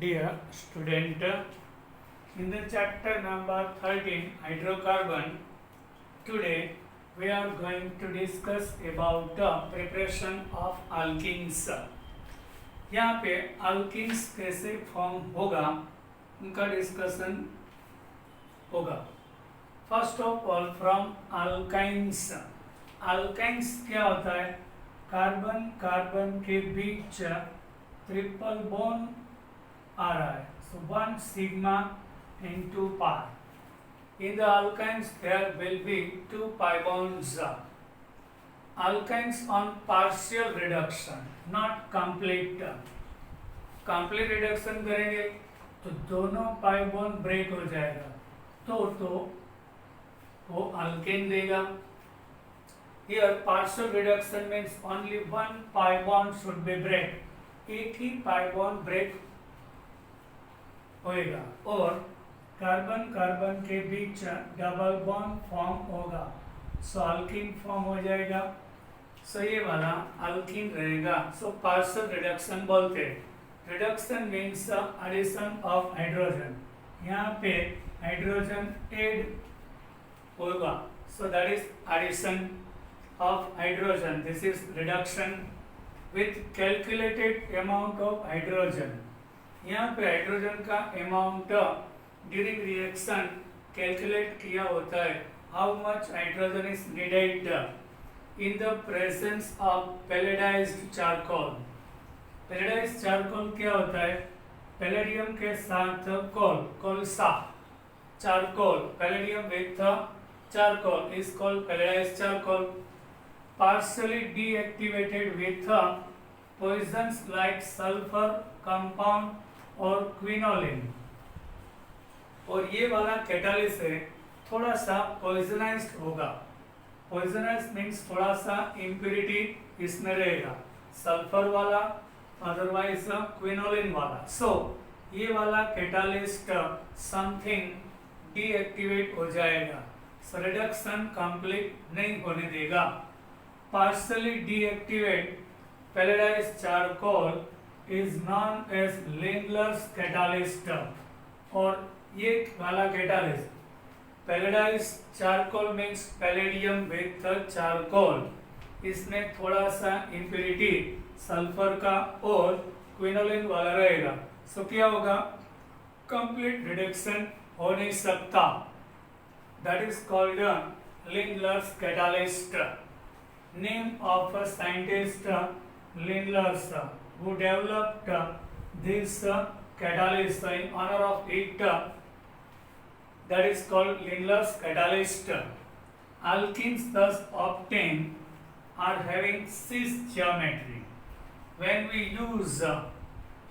Dear student, in the chapter number 13 hydrocarbon, today we are going to discuss about the preparation of alkenes. यहाँ पे alkenes कैसे form होगा उनका discussion होगा. First of all from alkynes. alkynes क्या होता है? कार्बन कार्बन के बीच ट्रिपल बॉन्ड आ रहा है. So one sigma and two pi. In the alkynes there will be two pi bonds. Alkynes on partial reduction, not complete. Complete reduction करेंगे तो दोनों pi bond ब्रेक हो जाएगा तो वो alkane देगा. Here partial reduction means only one pi bond should be break. एक ही pi bond break होएगा और कार्बन कार्बन के बीच डबल बॉन्ड फॉर्म होगा. सो अल्कीन फॉर्म हो जाएगा. सो ये वाला अल्कीन रहेगा. सो पार्शियल रिडक्शन बोलते हैं. Reduction means addition of hydrogen. यहाँ पे हाइड्रोजन ऐड होगा. So that is addition of hydrogen. This is reduction with calculated amount of hydrogen. यहाँ पे हाइड्रोजन का अमाउंट ड्यूरिंग रिएक्शन कैलकुलेट किया होता है. How much hydrogen is needed in the presence of palladised charcoal. Palladised charcoal क्या होता है? Palladium के साथ कोलसा charcoal. Palladium with charcoal is called palladised charcoal. Partially deactivated with poisons like sulfur compound और क्विनोलिन. और ये वाला कैटालिस है थोड़ा सा पॉइजनाइज्ड होगा. पॉइजनाइज्ड मीन्स थोड़ा सा इम्प्योरिटी इसमें रहेगा. सल्फर वाला अदरवाइज क्विनोलिन वाला. सो ये वाला कैटालिस्ट समथिंग डीएक्टिवेट हो जाएगा. सो रिडक्शन कंप्लीट नहीं होने देगा. Partially deactivate palladised charcoal is known as Lindlar's catalyst. और ये वाला catalyst palladised charcoal means palladium with charcoal. इसमें थोड़ा सा इम्प्योरिटी सल्फर का और क्विनोलिन वाला रहेगा. सो क्या होगा? कंप्लीट रिडक्शन हो नहीं सकता. That is called Lindlar's catalyst. Name of a scientist Lindlar's who developed this catalyst. In honor of it, that is called Lindlar's catalyst. Alkenes thus obtained are having cis geometry. When we use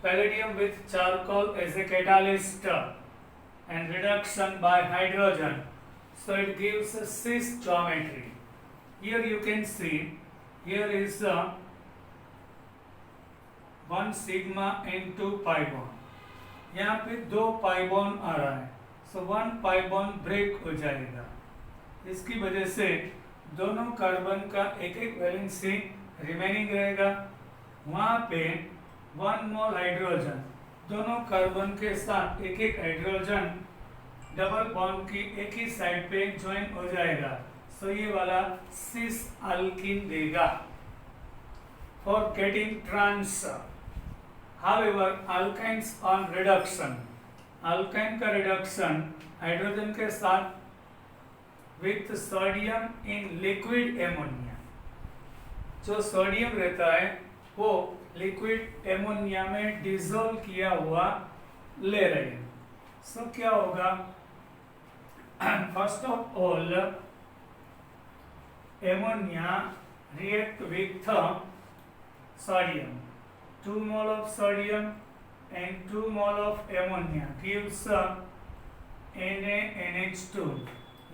palladium with charcoal as a catalyst and reduction by hydrogen, so it gives a cis geometry. Here you can see, here is one sigma and two pi bond. यहाँ पे दो pi bond आ रहा है. So one pi bond break हो जाएगा. इसकी वजह से दोनों कार्बन का एक एक वैलेंसी रिमेनिंग रहेगा. वहाँ पे वन मोल हाइड्रोजन दोनों कार्बन के साथ एक एक हाइड्रोजन डबल बॉन्ड की एक ही साइड पे ज्वाइन हो जाएगा. सो ये वाला सिस अल्कीन देगा. For getting trans. However, alkynes on reduction, alkyne का reduction हाइड्रोजन के साथ with sodium in liquid ammonia. जो सोडियम रहता है वो लिक्विड एमोनिया में डिसॉल्व किया हुआ ले रहे हैं. सो क्या होगा? First of all ammonia react with sodium. 2 mole of sodium and 2 mole of ammonia gives NaNH2.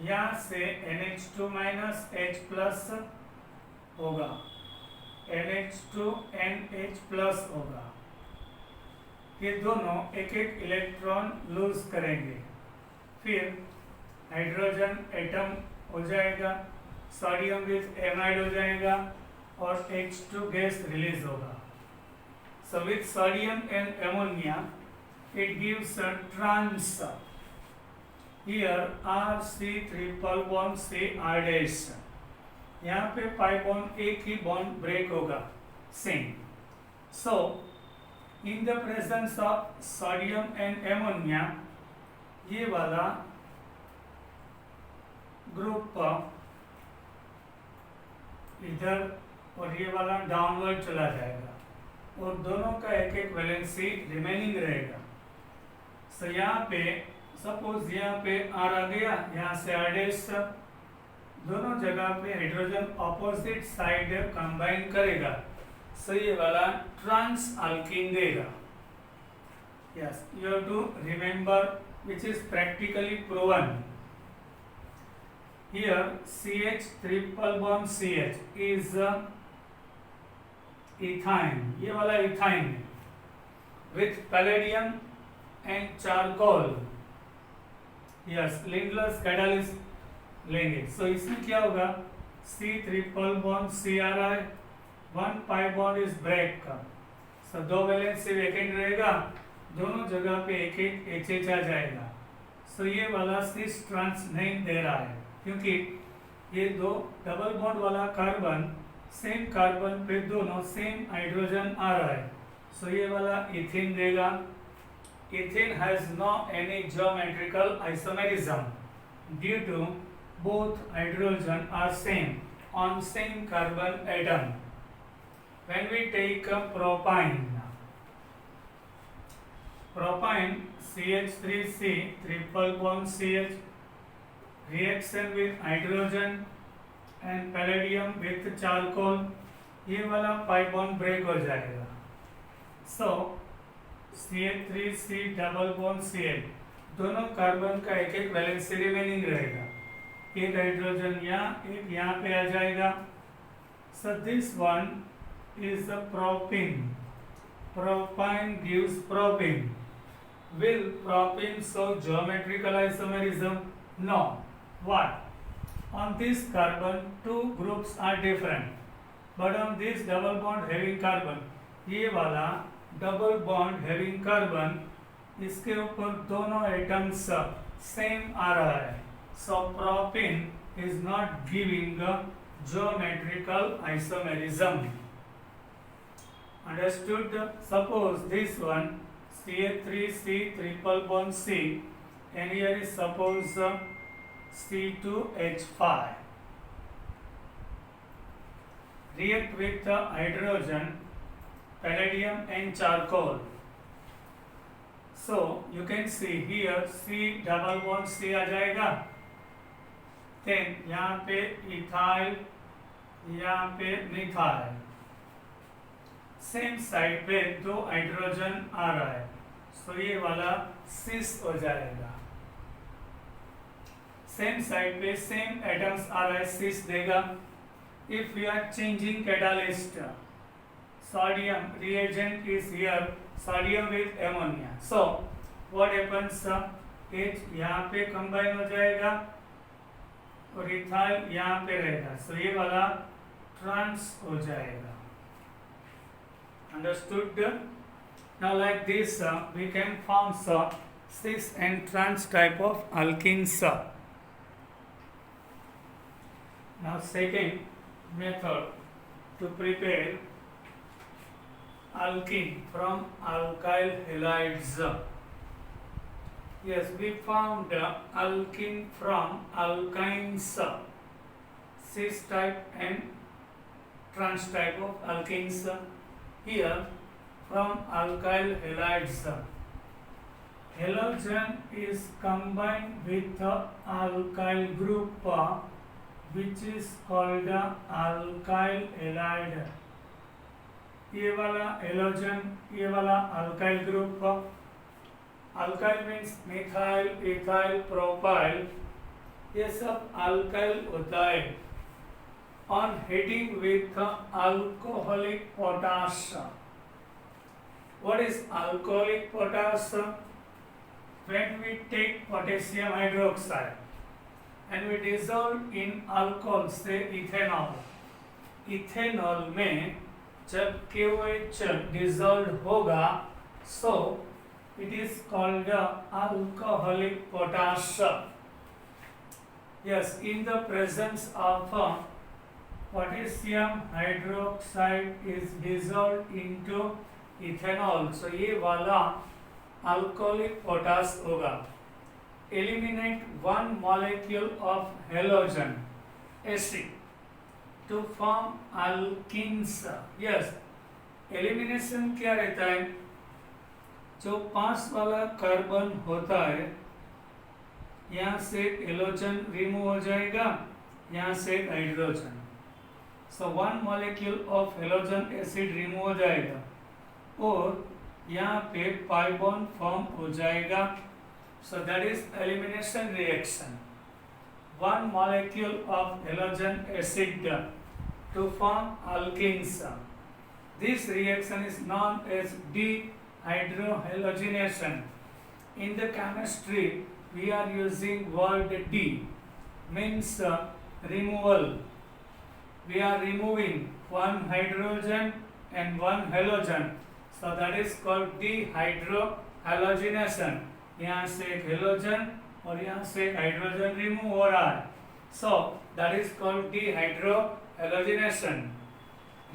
यहाँ से NH2 minus H plus होगा. NH2 NH plus होगा. ये दोनों एक एक इलेक्ट्रॉन लूज करेंगे. फिर हाइड्रोजन एटम हो जाएगा. सोडियम विथ एमाइड हो जाएगा और H2 गैस रिलीज होगा. So with sodium and ammonia it gives a trans. Here R C triple bond C R dash. यहाँ पे pi bond एक ही bond break होगा same. So in the presence of sodium and ammonia, ये वाला group इधर और ये वाला डाउनवर्ड चला जाएगा और दोनों का एक एक वैलेंसी रिमेनिंग रहेगा. सो यहाँ पे सपोज यहाँ पे आर आ गया, यहाँ से आर डैश, दोनों जगह पे हाइड्रोजन ऑपोजिट साइड कंबाइन करेगा. सो ये वाला ट्रांस अल्कीन देगा. Yes, you have to remember which is practically proven. Here CH triple bond CH is ethyne. ये वाला ethyne with palladium and charcoal. Yes, Lindlar's catalyst लेंगे. So इसमें क्या होगा? C triple bond CRI, one pi bond is break. So दो valence से vacant रहेगा, दोनों जगह पे एक एक एच आ जाएगा. सो ये वाला सिस ट्रांस नहीं दे रहा है क्योंकि ये दो डबल बॉन्ड वाला कार्बन सेम कार्बन पे दोनों सेम हाइड्रोजन आ रहा है. सो ये वाला इथिन देगा. Ethyne has no any geometrical isomerism due to both hydrogen are same on same carbon atom. When we take propane CH3C triple bond CH reaction with hydrogen and palladium with charcoal, ये वाला pi bond break हो जाएगा. So CH3C double bond CH दोनों carbon का एक एक valency remaining रहेगा. एक हाइड्रोजन यहाँ, एक यहाँ पे आ जाएगा. So this one is the propene. Propane gives propene. Will propene show geometrical isomerism? No. Why? On this carbon, two groups are different, but on this double bond having carbon, ये वाला double bond having carbon, इसके ऊपर दोनों atoms same आ रहा है. So propene is not giving a geometrical isomerism. Understood? Suppose this one CH3C triple bond C, and here is suppose C2H5. React with the hydrogen, palladium and charcoal. So you can see here C double bond C आ जाएगा. Then यहाँ पे ethyl, यहाँ पे methyl. Same side पे दो hydrogen आ रहा है. सो ये वाला सिस हो जाएगा. सेम साइड पे सेम एटम्स आ रहा है, सिस देगा. If we are changing catalyst, sodium reagent is here, sodium with ammonia. So what happens, H यहाँ पे कंबाइन हो जाएगा और इथाइल यहाँ पे रहेगा. सो ये वाला ट्रांस हो जाएगा. Understood? Now like this we can form cis and trans type of alkenes. Now second method to prepare alkene from alkyl halides. Yes, we found alkene from alkynes, cis type and trans type of alkenes. Here from alkyl halides, halogen is combined with the alkyl group which is called alkyl halide. ये वाला halogen, ये वाला alkyl group. Alkyl means methyl, ethyl, propyl. ये सब alkyl होता है. On heating with alcoholic potash. What is alcoholic potash? When we take potassium hydroxide and we dissolve in alcohol, say ethanol. Ethanol में जब KOH dissolve होगा, सो It is called alcoholic potash. Yes, in the presence of potassium hydroxide is dissolved into ethanol. So ये वाला alcoholic potash होगा. Eliminate one molecule of halogen acid to form alkenes. Yes, elimination क्या रहता है? जो 5 वाला carbon होता है, यहाँ से हेलोजन रिमूव हो जाएगा, यहाँ से hydrogen. So 1 molecule of halogen acid remove हो जाएगा और यहाँ पे पाई बॉन्ड फॉर्म हो जाएगा. सो that is elimination reaction. 1 molecule of halogen acid to form alkenes. This reaction is known as dehydrohalogenation. In the chemistry, we are using word D, means removal. We are removing 1 hydrogen and 1 halogen. So that is called dehydrohalogenation. यहाँ से एक halogen और यहाँ से hydrogen remove हो रहा है. So that is called dehydrohalogenation.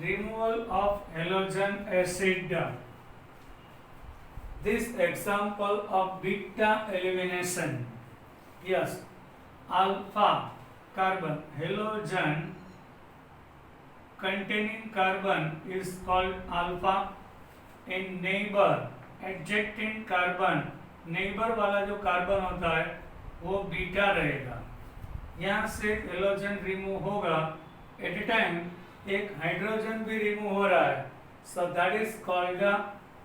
Removal of halogen acid. This example of beta elimination. Yes, alpha carbon halogen containing carbon is called alpha. In neighbor adjacent carbon, neighbor वाला जो carbon होता है वो beta रहेगा. यहाँ से हेलोजन रिमूव होगा, eight ए time एक हाइड्रोजन भी रिमूव हो रहा है. सो that is called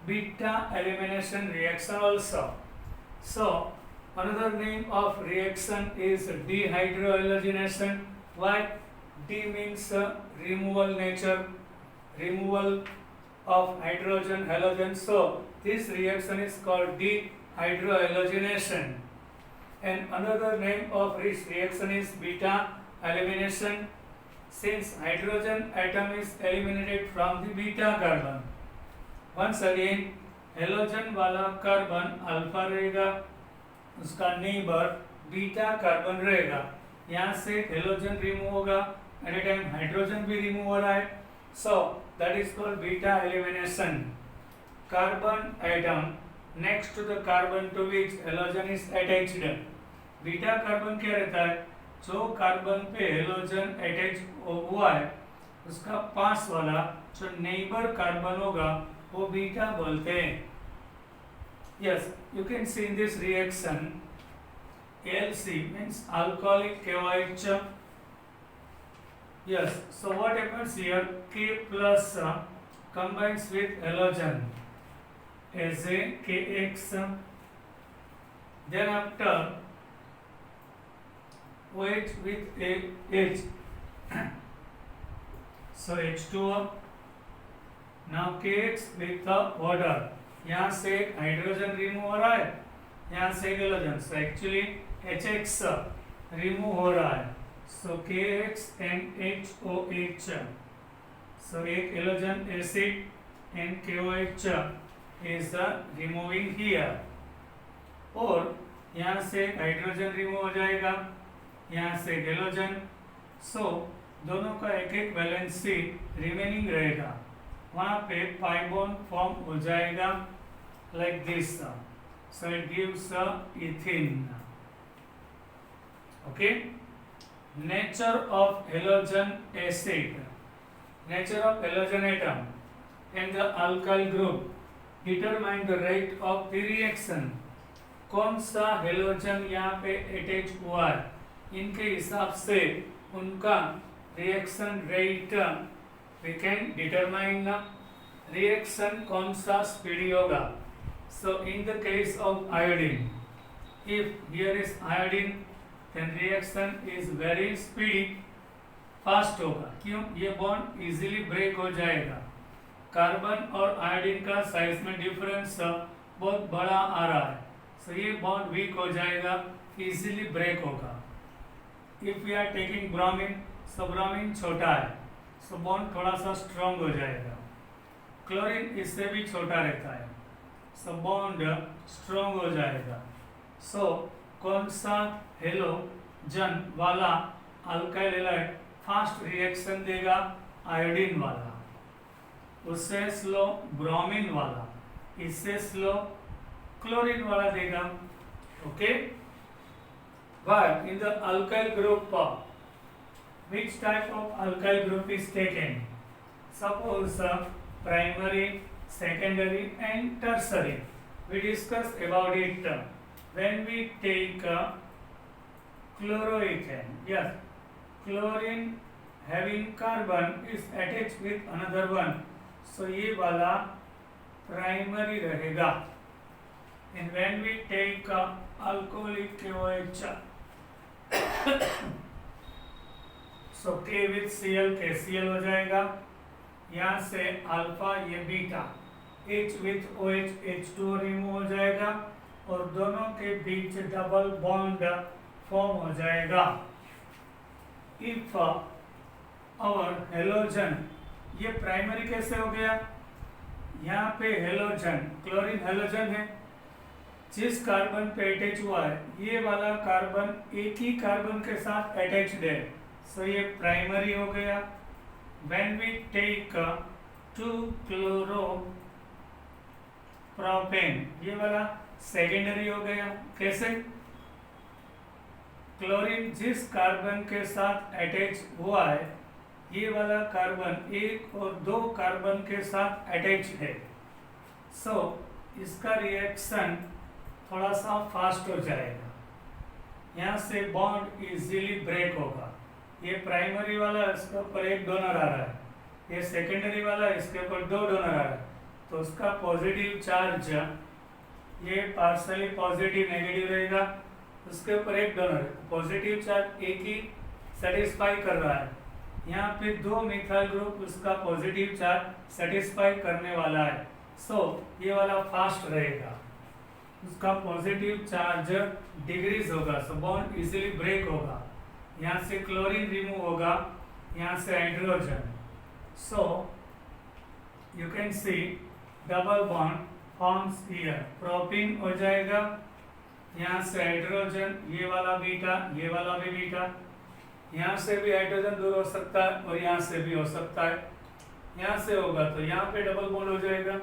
beta elimination reaction also. So another name of reaction is dehydrohalogenation. Why? D means removal nature, removal of hydrogen halogen. So this reaction is called dehydrohalogenation. And another name of this reaction is beta elimination, since hydrogen atom is eliminated from the beta carbon. Once again, halogen वाला carbon alpha रहेगा, उसका neighbour beta carbon रहेगा. यहाँ से halogen remove होगा, eight ए time hydrogen भी remove हो रहा है. सो that is called beta elimination. Carbon atom next to the carbon to which halogen is attached. Beta carbon क्या रहता है? जो कार्बन पे हेलोजन अटैच हुआ है उसका पास वाला जो नेबर कार्बन होगा वो बीटा बोलते हैं. Yes, you can see in this reaction Alc means alcoholic KOH. Yes, so what happens here? K plus combines with halogen as a KX. Then after OH with a H. So H2O. Now KX with the water. यहाँ से hydrogen remove हो रहा है, यहाँ से halogen. So actually HX remove हो रहा है. So KX and HOH. So एक halogen acid and KOH is removing here. और यहाँ से हाइड्रोजन रिमूव हो जाएगा, यहाँ से हेलोजन. सो दोनों का एक एक वैलेंसी रिमेनिंग रहेगा. वहाँ पे पाई बॉन्ड फॉर्म हो जाएगा like this. So it gives ethene. Okay. Nature of halogen acid, nature of halogen atom and the alkyl group determine the rate of the reaction. कौन सा हेलोजन यहाँ पे attach हुआ है, इनके हिसाब से उनका reaction rate we can determine. Reaction कौन सा स्पीडी होगा? So in the case of iodine, if here is iodine then reaction is very speedy, fast होगा. क्यों? ये बॉन्ड इजीली ब्रेक हो जाएगा. कार्बन और आयोडीन का साइज में डिफरेंस बहुत बड़ा आ रहा है. सो ये बॉन्ड वीक हो जाएगा, इजीली ब्रेक होगा. If we are taking bromine, so bromine छोटा है, सो बॉन्ड थोड़ा सा स्ट्रॉन्ग हो जाएगा. क्लोरीन इससे भी छोटा रहता है. सो बॉन्ड स्ट्रॉन्ग हो जाएगा। सो कौन सा हेलोजन वाला अल्काइल हैलाइड फास्ट रिएक्शन देगा? आयोडीन वाला। उससे स्लो ब्रोमीन वाला, इससे स्लो क्लोरीन वाला देगा। Okay, but in the alkyl group which type of alkyl group is taken? Suppose primary, secondary and tertiary. We discussed about it when we take chloroethane. Yes, chlorine having carbon is attached with another one, so ये वाला primary रहेगा। And when we take alcoholic KOH, so K with Cl KCl हो जाएगा। यहाँ से alpha ये beta, H with OH H2O remove हो जाएगा और दोनों के बीच डबल बॉन्ड फॉर्म हो जाएगा। इफ और हेलोजन, ये प्राइमरी कैसे हो गया? यहाँ पे हेलोजन, क्लोरीन हेलोजन है, जिस कार्बन पे अटैच हुआ है ये वाला कार्बन एक ही कार्बन के साथ अटैच्ड है, सो ये प्राइमरी हो गया। When we take 2-chloro propane, ये वाला सेकेंडरी हो गया। कैसे? क्लोरीन जिस कार्बन के साथ अटैच हुआ है ये वाला कार्बन एक और दो कार्बन के साथ अटैच है, सो इसका रिएक्शन थोड़ा सा फास्ट हो जाएगा। यहाँ से बॉन्ड इजीली ब्रेक होगा। ये प्राइमरी वाला इसके ऊपर एक डोनर आ रहा है, ये सेकेंडरी वाला इसके ऊपर दो डोनर आ रहा है, तो उसका पॉजिटिव चार्ज ये पार्शली पॉजिटिव नेगेटिव रहेगा। उसके ऊपर एक डोनर, पॉजिटिव चार्ज एक ही सेटिस्फाई कर रहा है। यहाँ पे दो मिथाइल ग्रुप उसका पॉजिटिव चार्ज सेटिस्फाई करने वाला है, सो ये वाला फास्ट रहेगा। उसका पॉजिटिव चार्ज डिक्रीज होगा, सो बॉन्ड इजीली ब्रेक होगा। यहाँ से क्लोरीन रिमूव होगा, यहाँ से hydrogen, so you can see double bond forms here. Propene हो जाएगा, यहाँ से हाइड्रोजन, ये वाला बीटा, ये वाला भी बीटा, यहाँ से भी हाइड्रोजन दूर हो सकता है और यहाँ से भी हो सकता है। यहाँ से होगा तो यहाँ पे डबल बॉन्ड हो जाएगा।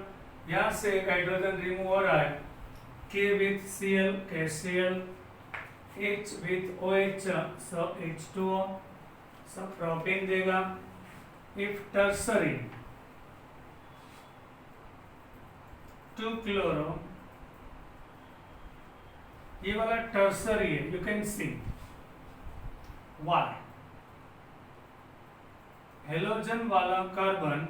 यहाँ से एक हाइड्रोजन रिमूव हो रहा है, K with Cl KCl, H with OH so H2O, so propane देगा। इफ टर्सरी 2-chloro, ये वाला टर्सरी है, you can see why. Halogen वाला कार्बन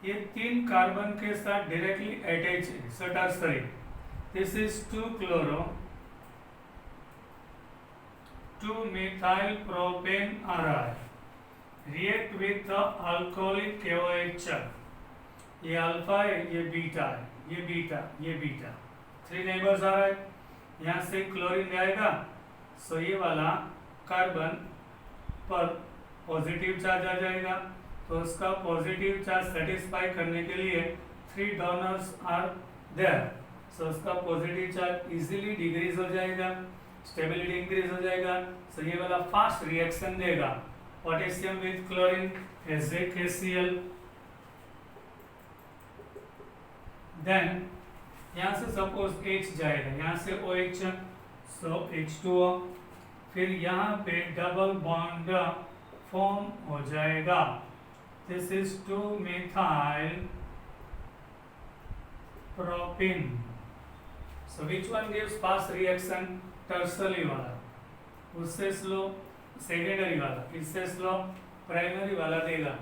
ये तीन कार्बन के साथ डायरेक्टली अटैच है, so tertiary. This is 2-chloro 2-methyl propane आ रहा है, रिएक्ट विथ अल्कोहलिक KOH, ये अल्फा है, ये बीटा है, ये बीटा, ये बीटा, 3 नेबर्स आ रहा है। यहाँ से क्लोरीन आएगा, सो ये वाला कार्बन पर पॉजिटिव चार्ज आ जाएगा, तो उसका पॉजिटिव चार्ज सेटिस्फाई करने के लिए 3 डोनर्स आर देयर, सो उसका पॉजिटिव चार्ज इजीली डिक्रीज हो जाएगा, स्टेबिलिटी इंक्रीज हो जाएगा, सो ये वाला फास्ट रिएक्शन देगा। Potassium with chlorine HCl, then यहाँ से सपोज H जाएगा, यहाँ से OH, सो H2O, फिर यहाँ पे डबल बॉन्ड फॉर्म हो जाएगा। This is 2-methyl propene, so which one gives fast reaction? Tertiary वाला, उससे स्लो सेकेंडरी वाला, इससे स्लो प्राइमरी वाला देगा।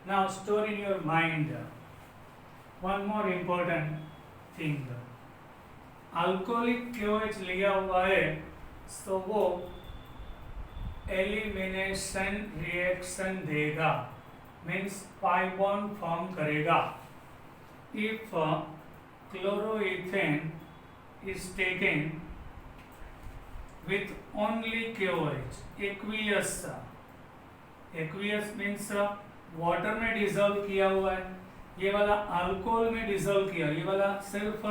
Now store in your mind one more important thing, alcoholic KOH लिया हुआ है, तो वो एलिमिनेशन रिएक्शन देगा, मीन्स पाई बॉन्ड फॉर्म करेगा। If chloroethane is taken with only KOH, aqueous, aqueous means water में डिजोल्व किया हुआ है, ये वाला अल्कोहल में डिसॉल्व किया, ये वाला सिर्फ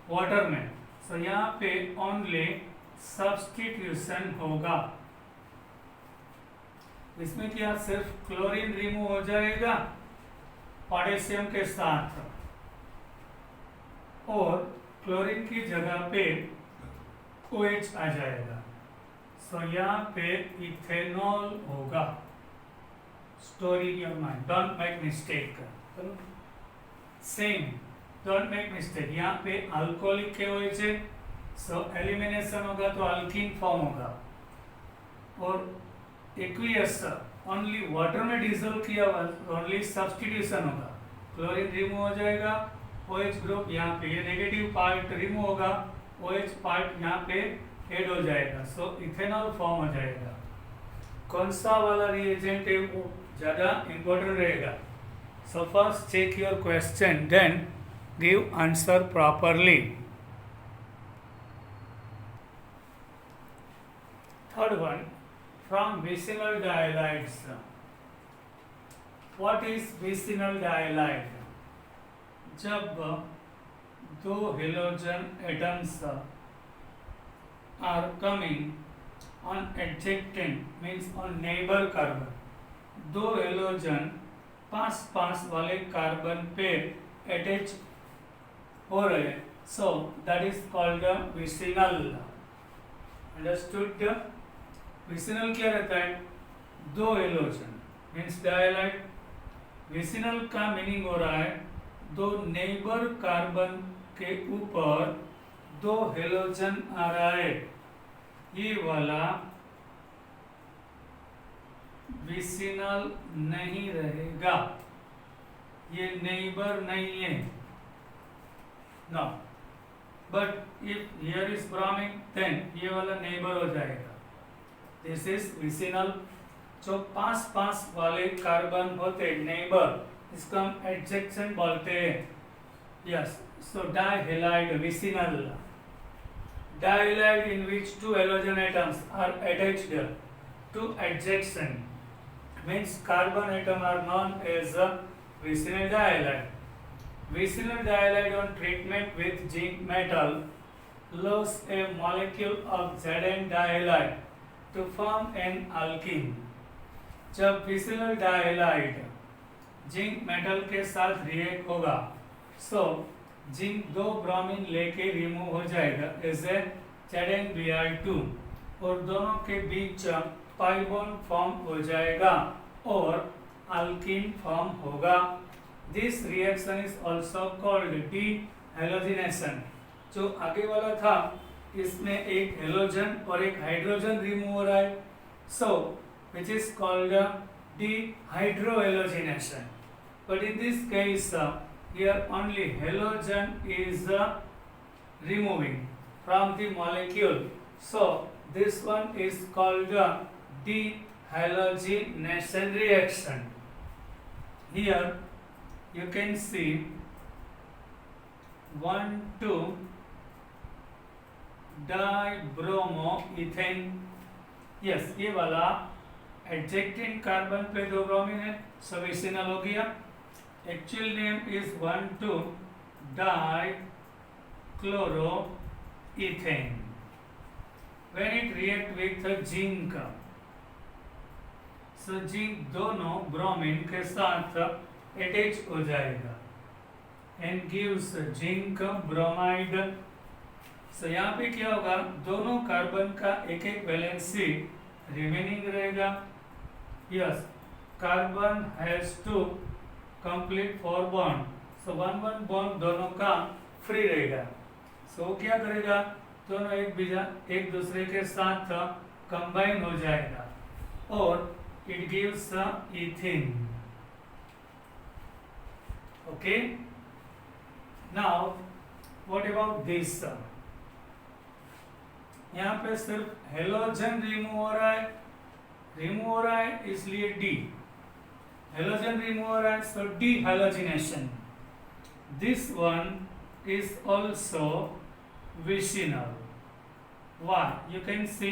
वाटर में, सो यहाँ पे ओनली सब्स्टिट्यूशन होगा। इसमें क्या सिर्फ क्लोरीन रिमूव हो जाएगा पोटेशियम के साथ, और क्लोरीन की जगह पे OH आ जाएगा। सो यहाँ पे इथेनॉल होगा। Story in your mind, don't make mistake. Same, don't make mistake. यहाँ पे अल्कोहलिक के OH है, सो एलिमिनेशन होगा तो अल्कीन फॉर्म होगा, और एक्वियस ओनली वाटर में डिसॉल्व किया हुआ ओनली सब्स्टिट्यूशन होगा। क्लोरीन रिमूव हो जाएगा, OH ग्रुप यहाँ पे ये नेगेटिव पार्ट रिमूव होगा, OH पार्ट यहाँ पे ऐड हो जाएगा, सो इथेनॉल फॉर्म हो जाएगा। कौन सा वाला रिएजेंट है वो ज़्यादा इम्पोर्टेंट रहेगा। So first check your question, then give answer properly. Third one, from vicinal dihalides. What is vicinal dihalide? जब दो halogen atoms are coming on adjacent means on neighbor carbon, दो हेलोजन पास वाले carbon पे attach हो रहे हैं, so that is called vicinal. Understood? Vicinal क्या रहता है? दो हेलोजन मीन्स डायलाइड। विसिनल का मीनिंग हो रहा है दो नेबर कार्बन के ऊपर दो हेलोजन आ रहा है, ये वाला विसिनल नहीं रहेगा, ये नेबर नहीं है। No, but if here is bromine then ये वाला नेबर हो जाएगा। This is vicinal. जो पास वाले कार्बन होते नेबर, इसको हम एडजेक्शन बोलते हैं। Yes, so dihalide vicinal. Dihalide in which two halogen atoms are attached to adjacent means carbon atom are known as a vicinal dihalide. Vicinal dihalide on treatment with zinc metal lose a molecule of Zn dihalide to form an alkene. जब vicinal dihalide zinc metal के साथ react होगा, so zinc दो bromine लेके remove हो जाएगा as a ZnBr2, और दोनों के बीच पाई बॉन्ड फॉर्म हो जाएगा और अल्कीन फॉर्म होगा। This reaction is also called dehalogenation. जो आगे वाला था इसमें एक हेलोजन और एक हाइड्रोजन रिमूव हो रहा है, so which is called dehydrohalogenation. But in this case here only halogen is removing from the molecule, so this one is called dehalogenation reaction. Here you can see 1,2 dibromoethane. yes, ये वाला एडजेक्टेंट carbon पे दो bromine है, सो vicinal हो गया। Actual name is 1,2-dichloroethane. When it react with zinc, so zinc दोनों bromine के साथ अटैच हो जाएगा and gives zinc bromide. so यहाँ पे क्या होगा, दोनों कार्बन का एक वैलेंसी रिमेनिंग रहेगा। yes, carbon has to complete 4 bond, so 1 bond दोनों का फ्री रहेगा। सो क्या करेगा, दोनों एक दूसरे के साथ कंबाइन हो जाएगा और it gives ethane. Okay, now what about this? यहाँ पे सिर्फ हेलोजन रिमूव हो रहा है इसलिए डी, हेलोजन रिमूव हो रहा है, so dehalogenation. This one is also vicinal. Why? You can see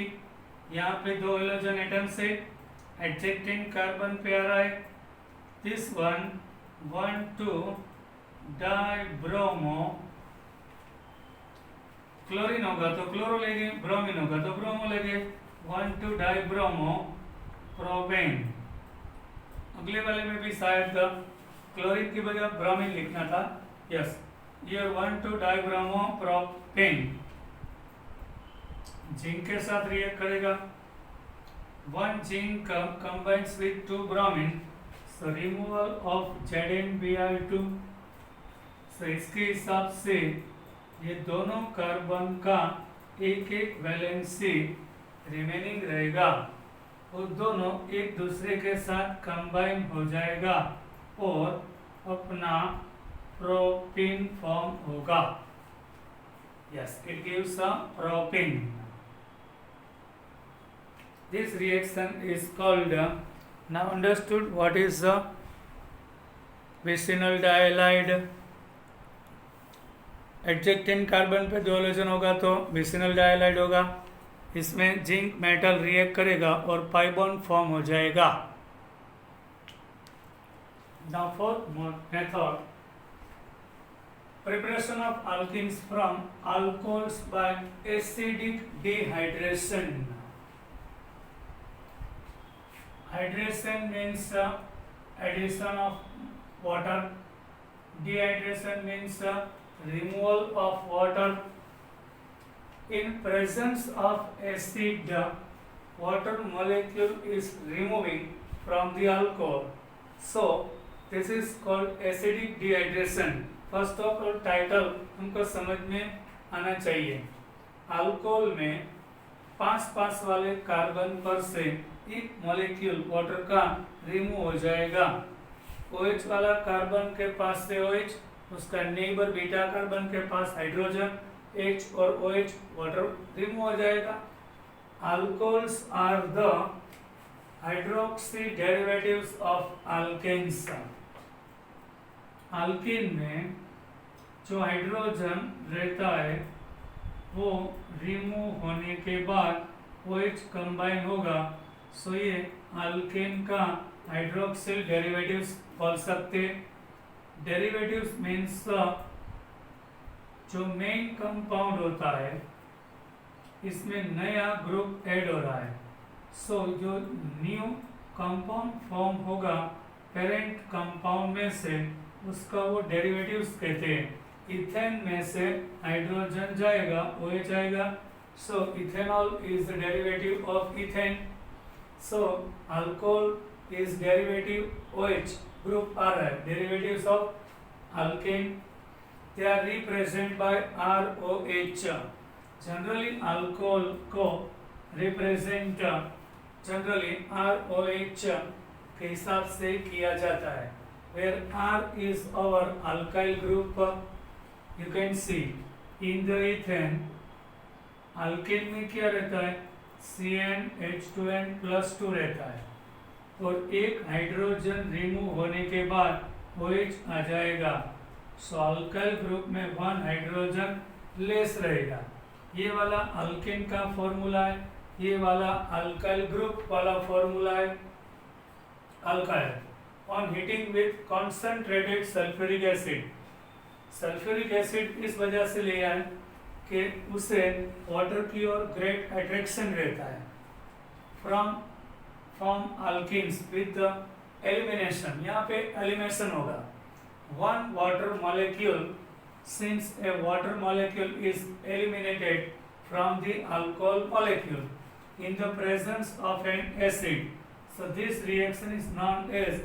यहाँ पे दो हेलोजन एटम से एडजेक्टेंट कार्बन पे आ रहा है। दिस वन 1,2 डाइब्रोमो, क्लोरीन होगा तो क्लोरो लेंगे, ब्रोमीन होगा तो ब्रोमो लेंगे, 1,2 डाइब्रोमो प्रोपेन। अगले वाले में भी शायद क्लोरीन की बजाय ब्रोमीन लिखना था। यस, ये 1,2 डाइब्रोमो प्रोपेन जिंक के साथ रिएक्ट करेगा। 1 zinc combines with 2 bromine, so removal of ZnBr2। so इसके हिसाब से ये दोनों कार्बन का एक एक वैलेंसी रिमेनिंग रहेगा, वो दोनों एक दूसरे के साथ कंबाइन हो जाएगा और अपना प्रोपीन फॉर्म होगा। Yes, it gives a propene. This reaction is called, now understood what is the vicinal dihalide। Adjacent carbon पे दो हाइड्रोजन होगा तो विसिनल डायलाइड होगा। इसमें जिंक मेटल रिएक्ट करेगा और पाई बॉन्ड फॉर्म हो जाएगा। Now for method, preparation of alkenes from alcohols by acidic dehydration। Hydration means addition of water, dehydration means removal of water। In presence of acid, water molecule is removing from the alcohol, so this is called acidic dehydration। First of all title हमको समझ में आना चाहिए। Alcohol में पास वाले carbon पर से एक मॉलिक्यूल वाटर का रिमूव हो जाएगा। OH वाला कार्बन के पास से OH, उसका नेबर बीटा कार्बन के पास हाइड्रोजन H और OH, वाटर रिमूव हो जाएगा। Alcohols are the hydroxy derivatives of alkanes. Alkene में जो हाइड्रोजन रहता है वो रिमूव होने के बाद OH कंबाइन होगा, सो ये अल्केन का हाइड्रोक्सिल डेरिवेटिव्स बोल सकते। डेरिवेटिव्स मीन्स जो मेन कंपाउंड होता है इसमें नया ग्रुप ऐड हो रहा है, सो जो न्यू कंपाउंड फॉर्म होगा पेरेंट कंपाउंड में से, उसका वो डेरिवेटिव्स कहते हैं। इथेन में से हाइड्रोजन जाएगा, OH आएगा, so ethanol is the derivative of ethane. So alcohol is derivative OH, group आ रहा है, derivatives of alkane, they are represented by ROH। Generally alcohol को रिप्रेजेंट जनरली ROH के हिसाब से किया जाता है, where R is our alkyl group। you can see in the ethane, alkane में क्या रहता है, CnH2n + 2 रहता है, और एक हाइड्रोजन रिमूव होने के बाद OH आ जाएगा, सो अल्काइल ग्रुप में 1 हाइड्रोजन लेस रहेगा। ये वाला अल्केन का फॉर्मूला है, ये वाला अल्काइल ग्रुप वाला फॉर्मूला है। Alkyl on heating with concentrated sulphuric acid, sulphuric acid इस वजह से लिया है कि उसे वाटर की ओर ग्रेट अट्रैक्शन रहता है। फ्रॉम अल्कीन्स विद एलिमिनेशन, यहाँ पे एलिमिनेशन होगा। One water molecule, since a water molecule is eliminated from the alcohol molecule in the presence of an acid, so this reaction is known as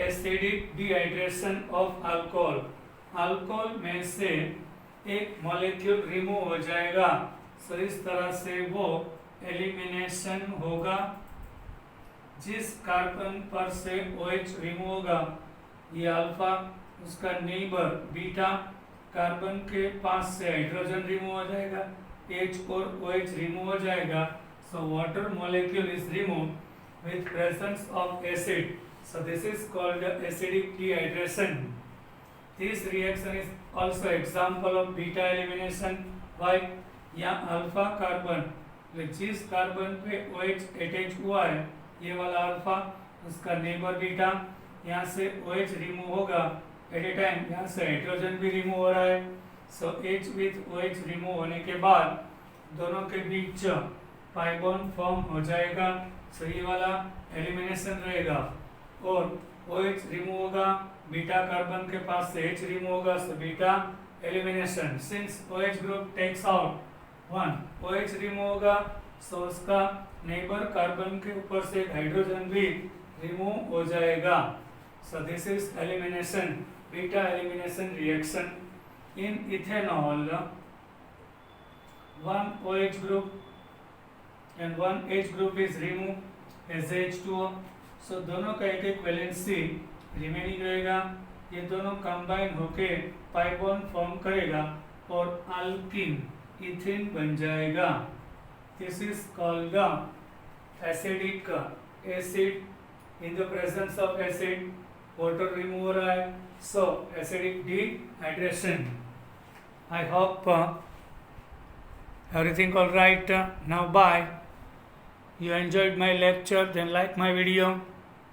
acidic dehydration of alcohol। Alcohol में से एक molecule remove हो जाएगा, सो इस तरह से वो elimination होगा। जिस कार्बन पर से OH रिमूव होगा, ये अल्फा, उसका नेबर बीटा, कार्बन के पास से हाइड्रोजन रिमूव हो जाएगा, H और OH रिमूव हो जाएगा, so water molecule is remove with presence of acid, so this is called acidic dehydration. This reaction is also example of beta elimination. Why, यहाँ alpha carbon, जिस carbon पे OH attach हुआ है, ये वाला alpha, उसका नेबर बीटा, यहाँ से OH रिमूव होगा, एट ए टाइम यहाँ से हाइड्रोजन भी रिमूव हो रहा है। सो H विथ OH रिमूव होने के बाद दोनों के बीच पाई बॉन्ड फॉर्म हो जाएगा। सो ये वाला एलिमिनेशन रहेगा और OH रिमूव होगा, बीटा कार्बन के पास से H रिमूव होगा, so beta elimination. Since OH group takes out one, OH remove होगा, सो उसका नेबर कार्बन के ऊपर से हाइड्रोजन भी रिमूव हो जाएगा। So this is elimination, beta elimination reaction in ethanol. One OH group and one H group is removed as H2O. सो दोनों का एक एक वैलेंसी रिमेनिंग रहेगा। ये दोनों कंबाइन होके पाई बॉन्ड फॉर्म करेगा और अल्कीन इथीन बन जाएगा। This is called the acidic acid. In the presence of acid water remove हो रहा है, so acidic dehydration. I hope everything all right. Now bye. You enjoyed my lecture, then like my video.